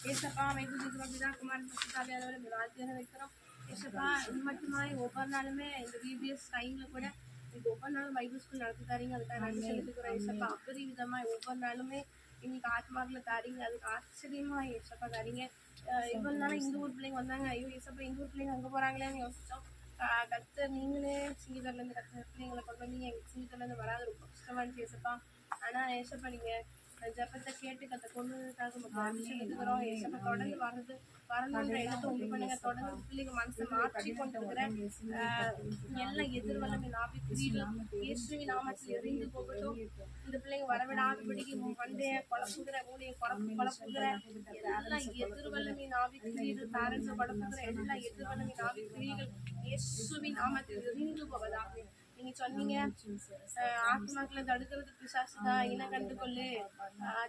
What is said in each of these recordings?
ஏசப்பா வைகுந்தா குமாரன் பசுதாவியாதவரை வாழ்க்கையாக வைக்கிறோம். ஏசப்பா இது மட்டுமாய் ஒவ்வொரு நாளுமே இந்த பிபிஎஸ் டைம்ல கூட இன்னைக்கு ஒவ்வொரு நாளும் பைபிள் ஸ்கூல் நடத்தி தாரீங்க. அதுக்காக நன்றி செலுத்துக்கிறோம் ஏசப்பா. அப்படி விதமாய் ஒவ்வொரு நாளுமே இன்னைக்கு ஆத்மாக்களை தாரீங்க. அதுக்கு ஆச்சரியமா ஏசப்பா தாரீங்க. இவ்வளவு நாளும் இந்த ஊர் பிள்ளைங்க வந்தாங்க. ஐயோ ஏசப்பா இந்த ஊர் பிள்ளைங்க அங்க போறாங்களேன்னு யோசிச்சோம். கத்தர் நீங்களே சிங்கிதர்ல இருந்து கத்தர் பிள்ளைங்களை கொண்டு வந்தீங்க. எங்க சிங்கிதர்ல இருந்து வராது ரொம்ப கஷ்டமானு ஏசப்பா. ஆனா ஏசப்பா நீங்க ஜபத்தை கேட்டு கத்த கொண்டு வந்ததுக்காக ஏசப்பா தொடர்ந்து வரணுன்ற இடத்தை உண்டு பண்ணுங்க. தொடர்ந்து பிள்ளைங்க மனசை மாற்றி கொண்டு இருக்கிறேன் எல்லா எதிர்வல்லமை நாவி புரியும் இயேசுவின் நாமத்தில் எரிந்து போகட்டும். இந்த பிள்ளைங்க வரவிடாதபடிக்கு வந்தே குழப்புகிற மூலையை குழப்புகிற எல்லா எதிர்வல்லமை நாவி கிரியர்கள் பேரண்ட்ஸை குழப்புகிற எல்லா எதிர்வல்லமை நாவி கிரியர்கள் இயேசுவின் நாமத்தில் எரிந்து போவதாக. நீங்க சொன்னீங்க ஆத்மாக்களை தடுக்கிறது பிசாசுதான், இனம் கண்டுகொள்ளு,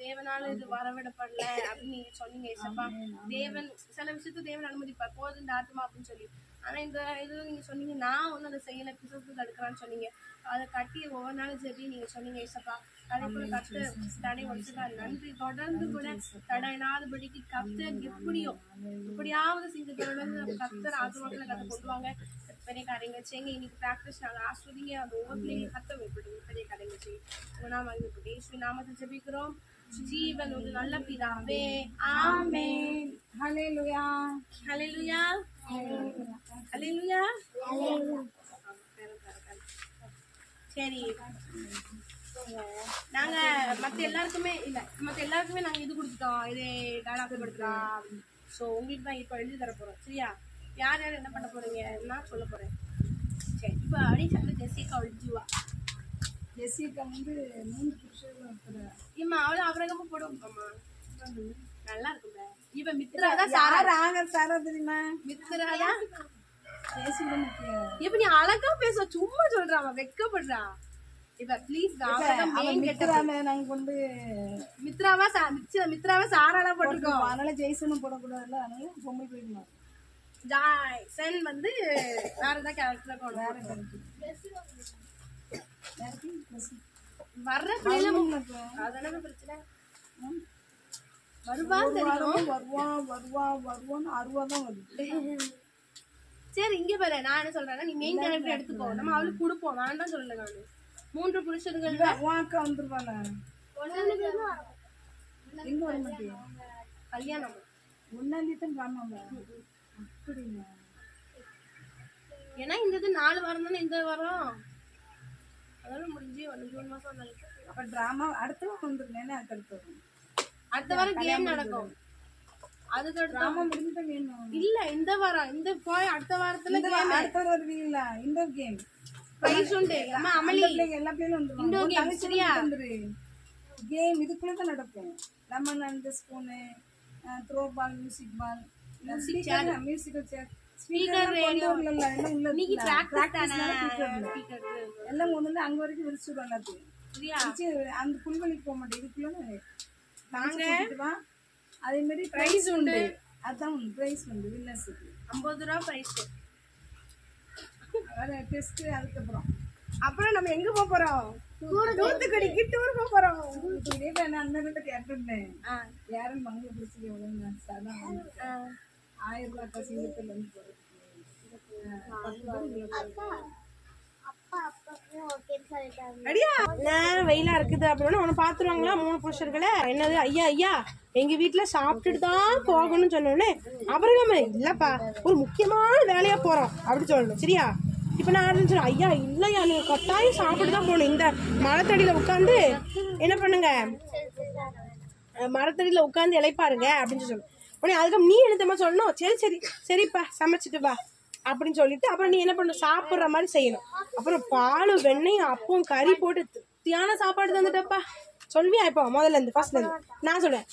தேவனால இது வரவிடப்படல அப்படின்னு நீங்க சொன்னீங்க ஏசப்பா. தேவன் சில விஷயத்த தேவன் அனுமதிப்பார் போது இந்த ஆத்மா அப்படின்னு சொல்லி. ஆனா இந்த இது நீங்க சொன்னீங்க நான் ஒன்னும் அதை செய்யல, பிசாசு தடுக்கிறான்னு சொன்னீங்க. அதை கட்டி ஒவ்வொரு நாளும் சரி நீங்க சொன்னீங்க ஏசப்பா. அதே போல கத்து தடை உடச்சுக்காரு நன்றி. தொடர்ந்து கூட தடை இல்லாதபடிக்கு கத்தர் எப்படியாவது சிங்கத்தோட கத்தர் ஆத்மாக்களை கத்தை கொண்டு வாங்க. பெரிய காரியங்கள் செய்யுங்க. இன்னைக்கு பிராக்டிஸ் நாங்க ஆஸ்வதிங்க. அது ஒவ்வொரு பிள்ளைங்க கத்த வைப்படுங்க. பெரிய காரியங்கள் செய்யும் இயேசு நாமத்தில் ஜெபிக்கிறோம் ஜீவன் ஒரு நல்ல பிதாவே. ஆமென். ஹல்லேலூயா ஹல்லேலூயா ஹல்லேலூயா. சரி நாங்க மத்த எல்லாருக்குமே நாங்க இது கொடுத்துட்டோம். இது டைலாக் கொடுத்துட்டோம். ஸோ உங்களுக்கு தான் இப்போ எழுதி தர போறோம். சரியா? யார் யார் என்ன பண்ண போறீங்க நான் சொல்ல போறேன். சரி இப்போ அப்படி சொல்ல ஜெசிகா ஒழிஞ்சுவா. ஜெசிகா வந்து 3 புருஷர்கள் இருக்கிற இம்மா அவளை அவரகமா போடுவோம்மா. நல்லா இருக்குல்ல. இவ மித்ராதான் சாரா தெரியுமா? மித்ராதான் இப்ப நீ அழகா பேச சும்மா சொல்றாமா வெக்கப்படுறா. இப்ப ப்ளீஸ் மித்ராவா சாராலா போட்டிருக்கோம். அதனால ஜெய்சனும் போடக்கூடாதுல்ல. அதனால பொம்மை போயிடணும். ஜாய்சன் வந்து வேற ஏதாவது கேரக்டர் வர்ற பிள்ளைல அதனால பிரச்சனை வருவான் அருவாதான் வருது. சரி இங்க பாரு நான் என்ன சொல்றேன்னா நீ மெயின் கேரக்டர் எடுத்துக்கோ. நம்ம அவளுக்கு கொடுப்போம் வேண்டாம் சொல்லல. நானு 3 புருஷர்கள் வந்துருவாங்க. எங்க வர மாட்டேன் கல்யாணம் முன்னாடிதான் காமாங்க. அப்படிங்க ஏன்னா இந்த இது 4 வாரம் தானே இந்த வாரம். அதோட முடிஞ்சு 1 ஜூன் மாசம் வந்தாலும் அப்ப டிராமா அடுத்த வாரம் வந்துருந்தேன்னு அடுத்த வாரம் கேம் நடக்கும். அதுக்கு டிராமா முடிஞ்சுதான் வேணும். இல்ல இந்த வாரம் இந்த போய் அடுத்த வாரத்துல கேம் அடுத்த வாரம் வருவீங்களா? இண்டோர் கேம் பிரைஸ் உண்டு. அம்மா அமலி எல்லா பிள்ளைகளும் வந்துருவாங்க. இண்டோர் கேம் சரியா? கேம் இதுக்குள்ளதான் நடக்கும். Lemon and spoon, throw ball, music ball, musical chair, speaker, radio இன்னைக்கு எல்லாம் ஒண்ணு அங்க வரைக்கும் விரிச்சுடுவாங்க. அந்த புல்வெளிக்கு போக மாட்டேன். இதுக்குள்ள அதே மாதிரி பிரைஸ் உண்டு. அதான் பிரைஸ் உண்டு. வின்னர்ஸுக்கு 50 ரூபா பிரைஸ். டெஸ்ட் அப்புறம் நம்ம எங்க போறோம்? தூத்துக்குடிக்கு டூர் போறோம். தூத்துக்குடியே நான் அந்த கேட்டிருந்தேன். யாரும் மங்க பிடிச்சி எவ்வளவு 1000 ரூபாய் சிங்கப்பூர்ல இருந்து போறது. வெயிலா இருக்குது அப்படின்னு உன பாத்துருவாங்களா 3 புருஷர்களை? என்னது ஐயா ஐயா எங்க வீட்டுல சாப்பிட்டுட்டு தான் போகணும்னு சொன்னோடனே அப்புறம் இல்லப்பா ஒரு முக்கியமான வேலையா போறோம் அப்படி சொல்லணும். சரியா? இப்ப நான் சொன்னேன் ஐயா இல்லையா நீங்க கட்டாயம் சாப்பிட்டு தான் போகணும். இந்த மரத்தடியில உட்காந்து என்ன பண்ணுங்க, மரத்தடியில உட்காந்து இளைப்பாருங்க அப்படின்னு சொல்லணும். உடனே அதுக்கு நீ என்னத்தமா சொல்லணும்? சரி சரி சரிப்பா சமைச்சிட்டு வா அப்படின்னு சொல்லிட்டு அப்புறம் நீ என்ன பண்ணணும், சாப்பிட்ற மாதிரி செய்யணும். அப்புறம் பால் வெண்ணெய் அப்பவும் கறி போட்டு திருப்தியான சாப்பாடு தந்துட்டப்பா சொல்வியா? இப்போ முதல்ல இருந்து ஃபர்ஸ்ட்ல இருந்து நான் சொல்றேன்.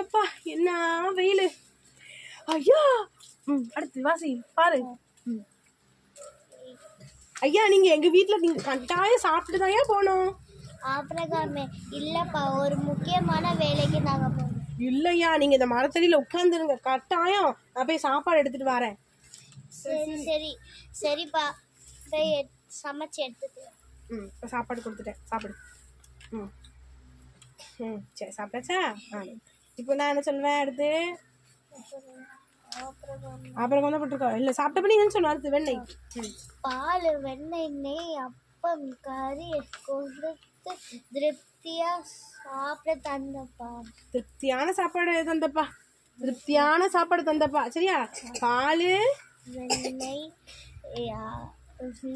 எப்பா என்ன வெயில் ஐயா. அடுத்து வாசி பாரு. ஐயா நீங்க எங்க வீட்டுல நீங்க கட்டாயம் சாப்பிட்டு தான் போனோம். இல்லப்பா ஒரு முக்கியமான வேலைக்கு நாங்க போறோம். இல்லையா நீங்க இந்த மரத்தடியில உட்கார்ந்துருங்க, கட்டாயம் நான் போய் சாப்பாடு எடுத்துட்டு வரேன். சரி சரி சரிப்பா போய் சமைச்சு எடுத்துட்டு சாப்பாடு கொடுத்துட்டேன் சாப்பிடு. சரி சாப்பிட்டாச்சா? இப்போ நான் என்ன சொல்லுவேன் அடுத்து? அப்புறம் என்ன போட்டிருக்கா? இல்ல சாப்பிட்ட பண்ணி என்ன சொன்ன? அடுத்து வெண்ணெய். பால், வெண்ணெய், நெய், அப்பம், கறி கொடுத்து திருப்தியா சாப்பிட தந்தப்பா. திருப்தியான சாப்பாடு தந்தப்பா. திருப்தியான சாப்பாடு தந்தப்பா. சரியா? பாலு, வெண்ணெய்,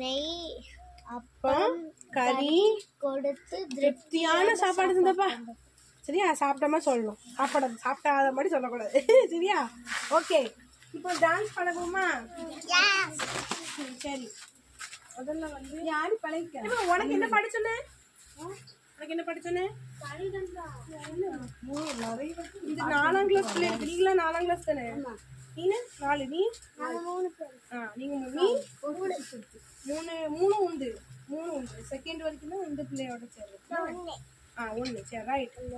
நெய், அப்பம், கறி கொடுத்து திருப்தியான சாப்பாடு தந்தப்பா. சரியா? சாப்பிட்டமா சொல்லணும். சாப்பிட்டாத மாதிரி சொல்லக்கூடாது. சரியா? ஓகே, இப்போ டான்ஸ் பழகுமா? சரி, முதல்ல வந்து யாரு பழகிக்க உனக்கு என்ன பாட்டு சொன்ன? உனக்கு என்ன பாட்டு சொன்ன? இது 4ஆம் கிளாஸ் பிள்ளைங்க. நீங்களாம் 4ஆம் கிளாஸ் தானே? நீனு 4. நீ நீங்க நீ 3 உண்டு. 3 உண்டு. செகண்ட் வரைக்கும் தான் இந்த பிள்ளையோட சேர்ந்து. 1. சரி, ரைட். 2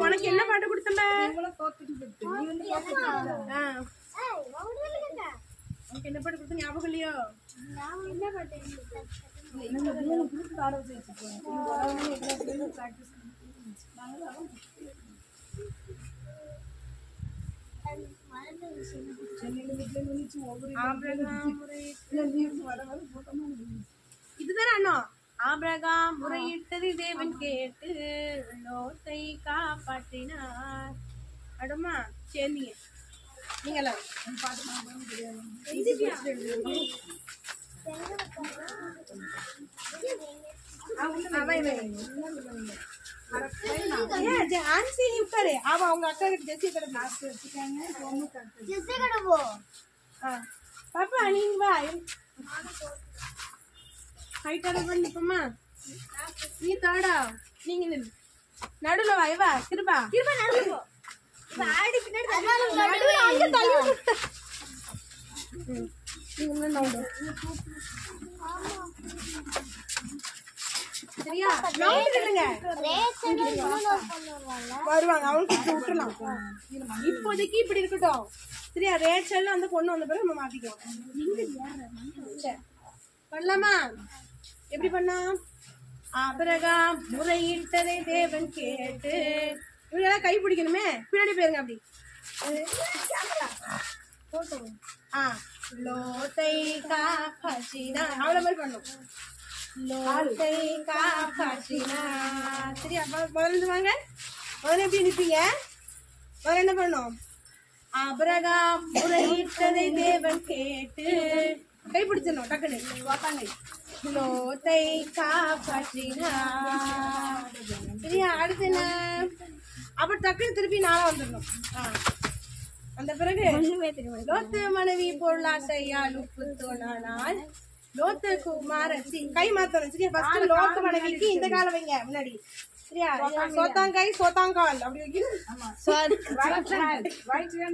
உனக்கு என்ன பாட்டு கொடுத்தல? உனக்கு என்ன பாட்டு கொடுத்த ஞாபகம் இல்லையோ? இதுதானே அண்ணா? ஆபிரகாம் முறையிட்டது தேவன் கேட்டு லோத்தை காப்பாற்றினார். அடுமா சேர்ந்தீங்க நீங்களா? விட்டாரு. அவ அவங்க அக்கா கிட்ட ஜெர்சி கடை லாஸ்ட் வச்சுக்காங்க. பாப்பா நீங்க வா. ஹைட்டாக பண்ணிப்போமா? நீ தாடா. நீங்க நடுல வா. திருப்பா சரியா? வருவாங்க, அவங்களுக்கு விட்டுலாம். இப்போதைக்கு இப்படி இருக்கட்டும். சரியா? ரேச்சல் அந்த பொண்ணு வந்த பிறகு நம்ம மாத்திக்கலாம். பண்ணலாமா? எப்படி பண்ணா? ஆபிரகாம் முறையிட்டதை தேவன் கேட்டு. இவங்கெல்லாம் கை பிடிக்கணுமே. பின்னாடி போயிருங்க. அப்படி லோத்தை காப்பாற்றினா அவ்வளவு மாதிரி பண்ணும். லோத்தை காப்பாற்றினா. சரியா? முதல்ல வாங்க. முதல்ல எப்படி நிற்பீங்க? முதல்ல என்ன பண்ணும்? ஆபிரகாம் முறையிட்டதை தேவன் கேட்டு. கை பிடிச்சிடணும் டக்குன்னு. லோத்தை காப்பாற்றினா. சரியா? அடுத்து என்ன? அப்புறம் டக்குன்னு திருப்பி 4 வந்துடணும். அந்த பிறகு லோத்து மனைவி பொருளாசையால் உப்புத்தோனானால் லோத்து குமாரத்தி. கை மாத்தணும். சரியா? ஃபர்ஸ்ட் லோத்து மனைவிக்கு இந்த காலம் வைங்க முன்னாடி. சரியா? சோத்தாங்காய் சோத்தாங்கால் அப்படி வைக்கணும்.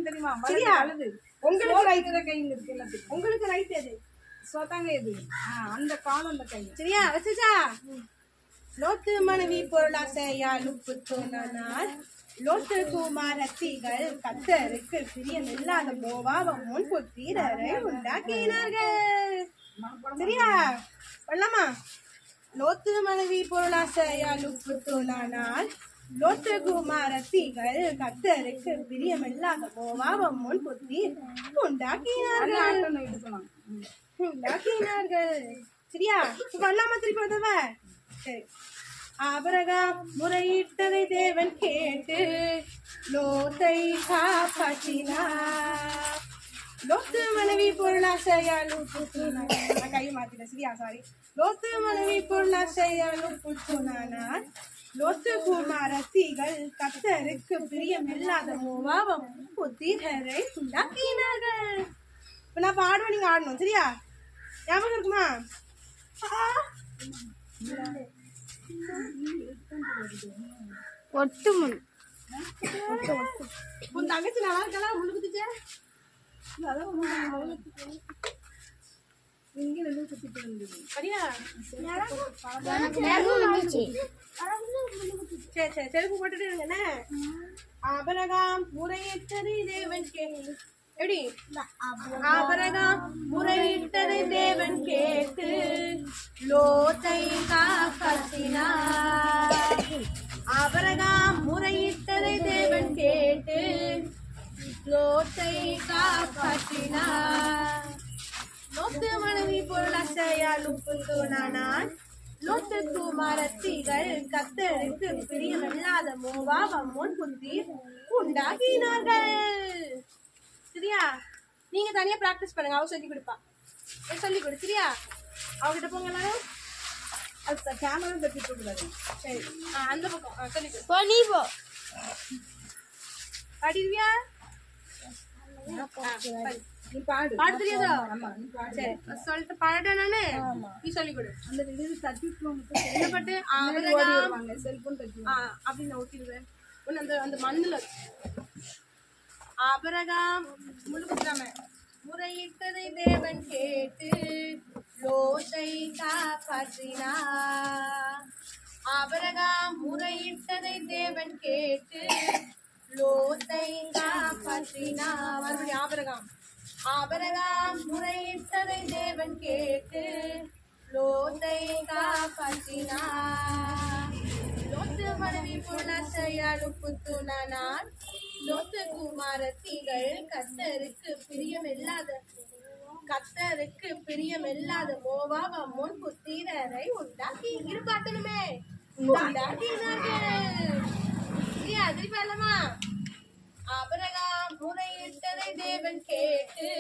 தெரியுமா? சரியா? உங்களுக்கு ரைட் கை இருக்கு எல்லாத்துக்கும். உங்களுக்கு ரைட் எது? சோத்தாங்க எது? அந்த காலம் அந்த கை. சரியா? வச்சுச்சா? லோத்து மனைவி பொருளாசையால் உப்புத்தோனானால் லோத்து குமாரத்திகள் கர்த்தருக்கு பிரியம் இல்லாத மோவாபம் முன்புத்திரரை உண்டாக்கினார்கள். சரியா? பண்ணலாமா? லோத்து மனைவி பொருளாசையால் உப்புத்தோனானால் லோத்து குமாரத்திகள் கர்த்தருக்கு பிரியம் இல்லாத மோவாபம் முன்புத்திரரை உண்டாக்கினார்கள். சரியா? பண்ணலாமா? திருப்பி வந்தவ. சரி. ஆபிரகாம் முறையிட்டதை தேவன் கேட்டு லோத்தை காப்பாற்றினார். லோத்து மனைவி பொருளாசையால் கை மாத்திட்டேன். சரியா? சாரி. லோத்து மனைவி பொருளாசையால் உப்புத்தோனானால் லோத்து குமாரத்திகள் கர்த்தருக்கு பிரியம் இல்லாத மோவாபம் புத்திரரை உண்டாக்கினார்கள். இப்ப நான் பாடுவேன், நீங்க ஆடணும். சரியா? ஞாபகம் இருக்குமா? ஒட்டுமுன் உன் தங்கச்சி நல்லா இருக்கலாம். முள்ளு குத்திச்ச சரியா? சரி சரி, செருப்பு போட்டுட்டு இருங்க. ஆபிரகாம் முறையிட்டதை தேவன் கேட்டு எப்படி ஆபிரகாம் முறையிட்டதை தேவன் கேட்டு லோத்தை காப்பாற்றினார். ஆபிரகாம் முறையிட்டதை தேவன் கேட்டு லோத்தை காப்பாற்றினார். லோத்து மனைவி பொருளாசையால் உப்புத்துனானான். லோத்து குமாரத்திகள் கர்த்தருக்கு பிரியமில்லாத மோவாப் அம்மோன் புத்திர் உண்டாக்கினார்கள். சரியா? நீங்க தனியா பிராக்டிஸ் பண்ணுங்க, அவ சொல்லி கொடுப்பா. சொல்லி கொடு. சரியா? அவகிட்ட போங்க எல்லாரும். அது கேமரா தட்டிட்டு கூடாது. சரி, அந்த பக்கம் சொல்லி கொடு. போ நீ போ. பாடிடுவியா? நீ பாடு. பாடு தெரியாதா? ஆமா நீ பாடு. சரி, சொல்லிட்டு பாடுறேன் நானு. நீ சொல்லி கொடு. அந்த இது தட்டிட்டு என்ன பாட்டு? ஓடி வருவாங்க செல்போன் தட்டி. அப்படின்னு நான் ஊத்திடுவேன். ஒன்னு அந்த அந்த மண்ணுல ஆபிரகாம் முழுக்குறாம முறையிட்டதை தேவன் கேட்டு லோத்தை காப்பாற்றினார். ஆபிரகாம் முறையிட்டதை தேவன் கேட்டு லோத்தை காப்பாற்றினார். மறுபடியும் ஆபிரகாம் ஆபிரகாம் முறையிட்டதை தேவன் கேட்டு லோத்தை காப்பாற்றினார். லோத்து மனைவி பொருளாசையால் உப்புத்துனானான். லோத்து குமாரத்திகள் கர்த்தருக்கு பிரியமில்லாத மோவாப் அம்மோன் புத்திரரை உண்டாக்கி இருப்பாட்டணுமே உண்டாக்கினார்கள். திருப்பி அல்லமா? ஆபிரகாம் முறையிட்டதை தேவன் கேட்டு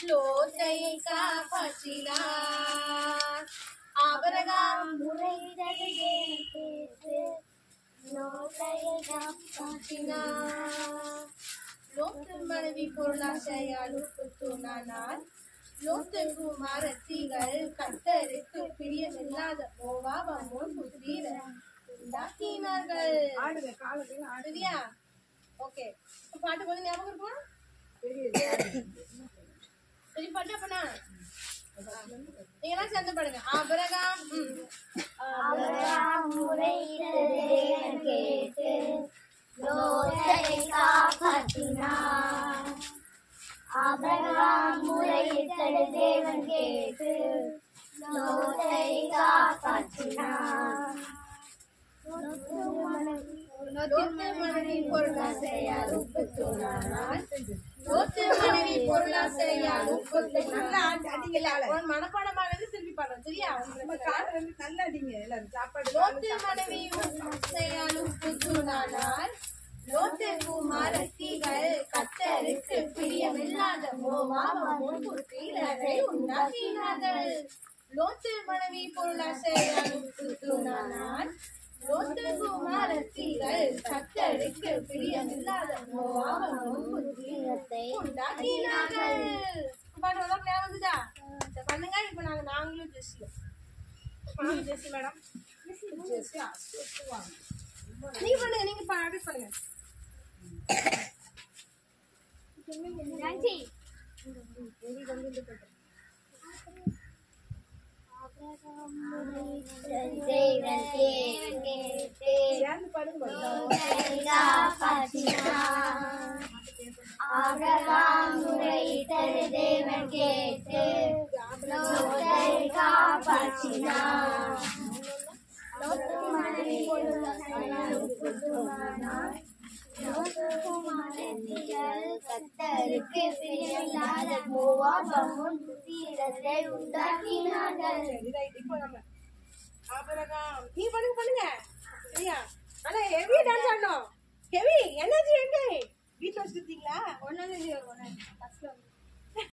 லோத்தை காப்பாற்றினார். ஆபிரகாம் முறையிட்டதை கேட்டு லோத்தை காப்பாற்றினார். லோத்து மனைவி பொருளாசையால் உப்புத்துனானான். லோத்து குமாரத்திகள் கர்த்தருக்கு பிரியமில்லாத மோவாப் அம்மோன் புத்திரரை உண்டாக்கினார்கள். ஆடுங்க காலையில ஆடு. சரியா? ஓகே, பாட்டு கொஞ்சம் ஞாபகம் இருக்குமா? சரி, பாட்டு அப்பனா நீங்க எல்லாம் சேர்ந்து பாடுங்க. ஆபிரகாம் முறையிட்டதை தேவன் கேட்டு லோத்தை காப்பாற்றினார். ஆபிரகாம் முறையிட்டதை தேவன் கேட்டு லோத்தை காப்பாற்றினார். லோத்து மனைவி பொருளாசையால் உப்புத்துனானான். லோத்து மனைவி பொருளாசையால் உப்புத்துனானான். மனப்பாடமானது திருப்பி பாடுறோம். சரியா? நல்லா அடிங்க எல்லாரும் சாப்பாடு. லோத்து மனைவி பொருளாசையால் உப்புத்துனானான். லோத்து குமாரத்திகள் கர்த்தருக்கு பிரியமில்லாத மோவாப் அம்மோன் புத்திரரை உண்டாக்கினார்கள். லோத்து மனைவி பொருளாசையால் உப்புத்துனானான். லோத்து குமாரத்திகள் கர்த்தருக்கு பிரியமில்லாத மோவாப் அம்மோன் புத்திரரை உண்டாக்கினார்கள். பாட்டு வந்தா ஞாபகம் வந்துதா? சரி, பண்ணுங்க. இப்ப நாங்களும் ஜெஸ்ஸி மேடம் நீங்க பண்ணுங்க. நீங்க ப்ராக்டிஸ் பண்ணுங்க. தேவன் கேட்டு லோத்தை காப்பாற்றினார். ஆபிரகாம் முறையிட்டதை தேவன் கேட்டு லோத்தை காப்பாற்றினார். லோத்து மனைவி பொருளாசையால் உப்புத்துனானான். லோத்து குமாரத்திகள் கர்த்தருக்கு பிரியமில்லாத மோவாப் அம்மோன் புத்திரரை உண்டாக்கினார்கள். சரி, ரைட். இப்போ நம்ம ஆபிரகாம் நீ பண்ணுங்க. சரியா? ஆனா ஹெவி டான்ஸ் ஆடணும். ஹெவி எனர்ஜி எங்க வீட்டுல வச்சிருக்கீங்களா? ஒன்னு